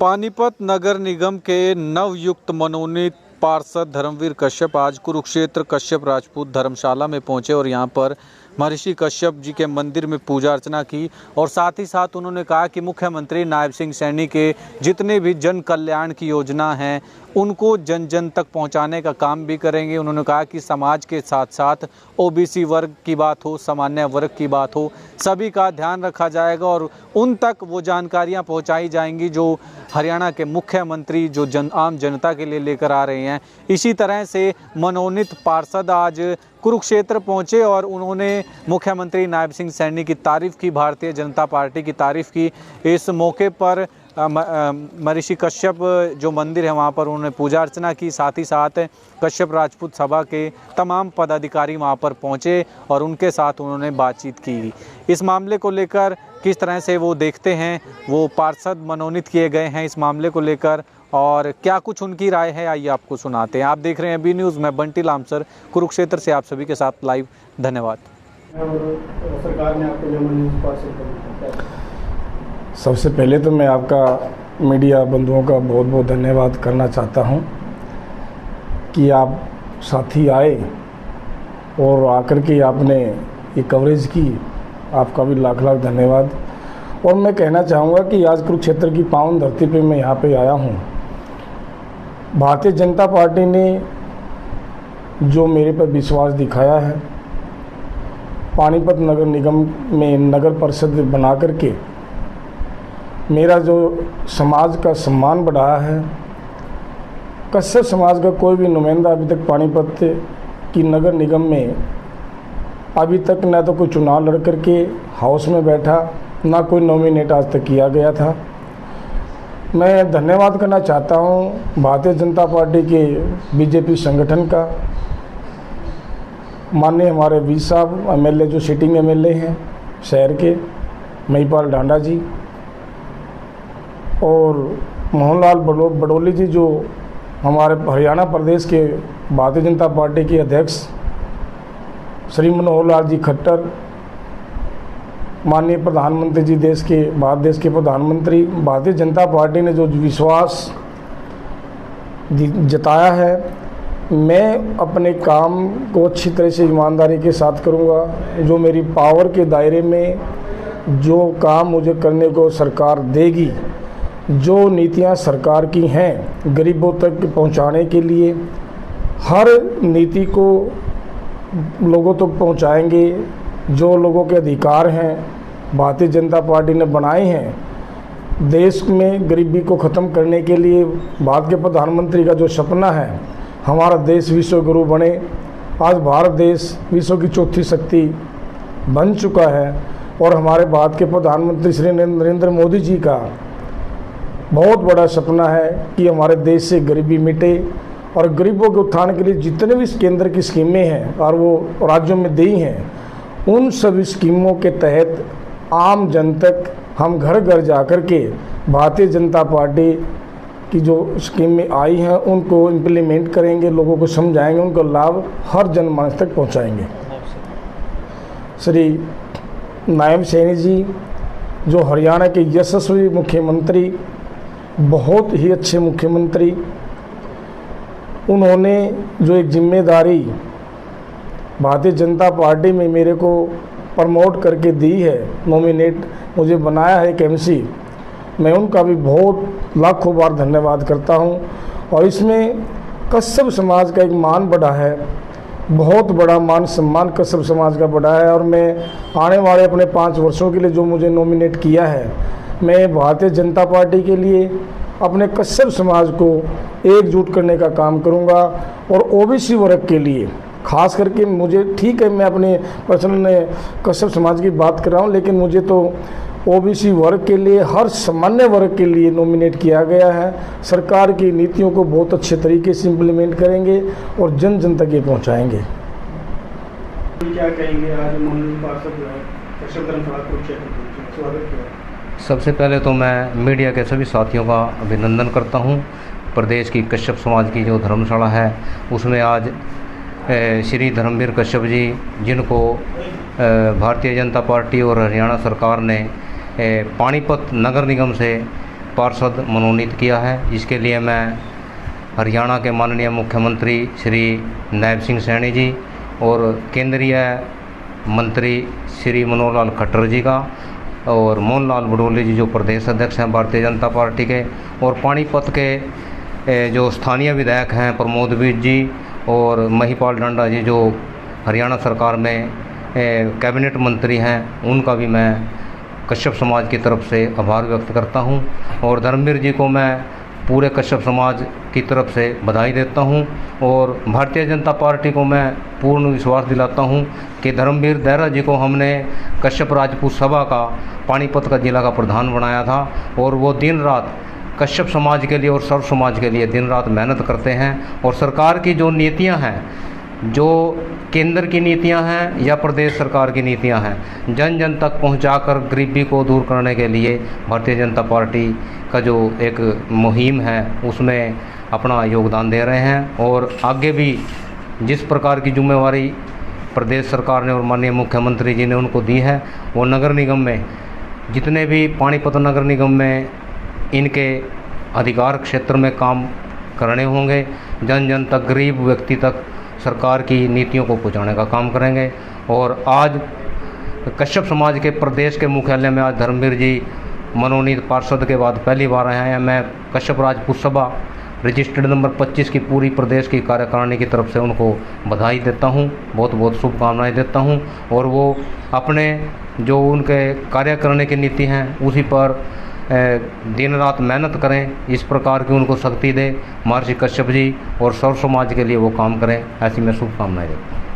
पानीपत नगर निगम के नवयुक्त मनोनीत पार्षद धर्मवीर कश्यप आज कुरुक्षेत्र कश्यप राजपूत धर्मशाला में पहुंचे और यहां पर महर्षि कश्यप जी के मंदिर में पूजा अर्चना की और साथ ही साथ उन्होंने कहा कि मुख्यमंत्री नायब सिंह सैनी के जितने भी जन कल्याण की योजना हैं उनको जन जन तक पहुंचाने का काम भी करेंगे। उन्होंने कहा कि समाज के साथ साथ ओबीसी वर्ग की बात हो, सामान्य वर्ग की बात हो, सभी का ध्यान रखा जाएगा और उन तक वो जानकारियां पहुंचाई जाएंगी जो हरियाणा के मुख्यमंत्री जो आम जनता के लिए लेकर आ रहे हैं। इसी तरह से मनोनीत पार्षद आज कुरुक्षेत्र पहुंचे और उन्होंने मुख्यमंत्री नायब सिंह सैनी की तारीफ़ की, भारतीय जनता पार्टी की तारीफ़ की। इस मौके पर महर्षि कश्यप जो मंदिर है वहाँ पर उन्होंने पूजा अर्चना की। साथ ही साथ कश्यप राजपूत सभा के तमाम पदाधिकारी वहाँ पर पहुँचे और उनके साथ उन्होंने बातचीत की। इस मामले को लेकर किस तरह से वो देखते हैं, वो पार्षद मनोनीत किए गए हैं इस मामले को लेकर और क्या कुछ उनकी राय है, आइए आपको सुनाते हैं। आप देख रहे हैं बी न्यूज़, मैं बंटी लामसर कुरुक्षेत्र से आप सभी के साथ लाइव। धन्यवाद। सरकार ने आपको सबसे पहले तो मैं आपका मीडिया बंधुओं का बहुत बहुत धन्यवाद करना चाहता हूं कि आप साथी आए और आकर के आपने ये कवरेज की, आपका भी लाख लाख धन्यवाद। और मैं कहना चाहूँगा कि आज कुरुक्षेत्र की पावन धरती पे मैं यहाँ पे आया हूँ। भारतीय जनता पार्टी ने जो मेरे पर विश्वास दिखाया है, पानीपत नगर निगम में नगर परिषद बना करके मेरा जो समाज का सम्मान बढ़ाया है। कश्यप समाज का कोई भी नुमाइंदा अभी तक पानीपत की नगर निगम में अभी तक न तो कोई चुनाव लड़ करके हाउस में बैठा, ना कोई नॉमिनेट आज तक किया गया था। मैं धन्यवाद करना चाहता हूं भारतीय जनता पार्टी के बीजेपी संगठन का, माननीय हमारे वी साहब एमएलए जो सिटिंग एमएलए हैं शहर के, महिपाल ढांडा जी, और मोहनलाल बडोली जी जो हमारे हरियाणा प्रदेश के भारतीय जनता पार्टी के अध्यक्ष, श्री मनोहर लाल जी खट्टर, माननीय प्रधानमंत्री जी, भारत देश के प्रधानमंत्री। भारतीय जनता पार्टी ने जो विश्वास जताया है, मैं अपने काम को अच्छी तरह से ईमानदारी के साथ करूंगा। जो मेरी पावर के दायरे में जो काम मुझे करने को सरकार देगी, जो नीतियां सरकार की हैं गरीबों तक पहुंचाने के लिए, हर नीति को लोगों तक पहुंचाएंगे। जो लोगों के अधिकार हैं भारतीय जनता पार्टी ने बनाए हैं, देश में गरीबी को ख़त्म करने के लिए भारत के प्रधानमंत्री का जो सपना है हमारा देश विश्व गुरु बने। आज भारत देश विश्व की चौथी शक्ति बन चुका है और हमारे भारत के प्रधानमंत्री श्री नरेंद्र मोदी जी का बहुत बड़ा सपना है कि हमारे देश से गरीबी मिटे और गरीबों के उत्थान के लिए जितने भी केंद्र की स्कीमें हैं और वो राज्यों में दी हैं, उन सभी स्कीमों के तहत आम जन तक हम घर घर जा कर के भारतीय जनता पार्टी की जो स्कीमें आई हैं उनको इम्प्लीमेंट करेंगे, लोगों को समझाएंगे, उनका लाभ हर जनमानस तक पहुंचाएंगे। श्री नायब सैनी जी जो हरियाणा के यशस्वी मुख्यमंत्री, बहुत ही अच्छे मुख्यमंत्री, उन्होंने जो एक जिम्मेदारी भारतीय जनता पार्टी में मेरे को प्रमोट करके दी है, नॉमिनेट मुझे बनाया है एक एमसी, मैं उनका भी बहुत लाखों बार धन्यवाद करता हूं। और इसमें कश्यप समाज का एक मान बढ़ा है, बहुत बड़ा मान सम्मान कश्यप समाज का बढ़ा है। और मैं आने वाले अपने 5 वर्षों के लिए जो मुझे नॉमिनेट किया है, मैं भारतीय जनता पार्टी के लिए अपने कश्यप समाज को एकजुट करने का काम करूंगा। और ओबीसी वर्ग के लिए खास करके मुझे, ठीक है मैं अपने पर्सनल कश्यप समाज की बात कर रहा हूं, लेकिन मुझे तो ओबीसी वर्ग के लिए, हर सामान्य वर्ग के लिए नॉमिनेट किया गया है। सरकार की नीतियों को बहुत अच्छे तरीके से इम्प्लीमेंट करेंगे और जन जन तक ये पहुँचाएँगे। क्या कहेंगे आज पार्षद कश्यप धर्मशाला कुरुक्षेत्र स्वागत किया? सबसे पहले तो मैं मीडिया के सभी साथियों का अभिनंदन करता हूं। प्रदेश की कश्यप समाज की जो धर्मशाला है उसमें आज श्री धर्मवीर कश्यप जी, जिनको भारतीय जनता पार्टी और हरियाणा सरकार ने पानीपत नगर निगम से पार्षद मनोनीत किया है। इसके लिए मैं हरियाणा के माननीय मुख्यमंत्री श्री नायब सिंह सैनी जी और केंद्रीय मंत्री श्री मनोहर लाल खट्टर जी का और मोहन लाल बडोले जी जो प्रदेश अध्यक्ष हैं भारतीय जनता पार्टी के, और पानीपत के जो स्थानीय विधायक हैं प्रमोद वीर जी और महिपाल डांडा जी जो हरियाणा सरकार में कैबिनेट मंत्री हैं, उनका भी मैं कश्यप समाज की तरफ से आभार व्यक्त करता हूं। और धर्मवीर जी को मैं पूरे कश्यप समाज की तरफ से बधाई देता हूं और भारतीय जनता पार्टी को मैं पूर्ण विश्वास दिलाता हूं कि धर्मवीर दायरा जी को हमने कश्यप राजपूत सभा का पानीपत का जिला का प्रधान बनाया था और वो दिन रात कश्यप समाज के लिए और सर्व समाज के लिए दिन रात मेहनत करते हैं। और सरकार की जो नीतियां हैं, जो केंद्र की नीतियां हैं या प्रदेश सरकार की नीतियां हैं, जन जन तक पहुंचाकर गरीबी को दूर करने के लिए भारतीय जनता पार्टी का जो एक मुहिम है उसमें अपना योगदान दे रहे हैं। और आगे भी जिस प्रकार की जिम्मेवारी प्रदेश सरकार ने और माननीय मुख्यमंत्री जी ने उनको दी है, वो नगर निगम में जितने भी पानीपत नगर निगम में इनके अधिकार क्षेत्र में काम करने होंगे, जन जन तक, गरीब व्यक्ति तक सरकार की नीतियों को पहुंचाने का काम करेंगे। और आज कश्यप समाज के प्रदेश के मुख्यालय में आज धर्मवीर जी मनोनीत पार्षद के बाद पहली बार आए हैं। मैं कश्यप राजपूत सभा रजिस्टर्ड नंबर 25 की पूरी प्रदेश की कार्यकारिणी की तरफ से उनको बधाई देता हूं, बहुत बहुत शुभकामनाएं देता हूं। और वो अपने जो उनके कार्य करने की नीति हैं उसी पर दिन रात मेहनत करें, इस प्रकार की उनको शक्ति दे महर्षि कश्यप जी और सर्व समाज के लिए वो काम करें, ऐसी मैं शुभकामनाएं देता हूँ।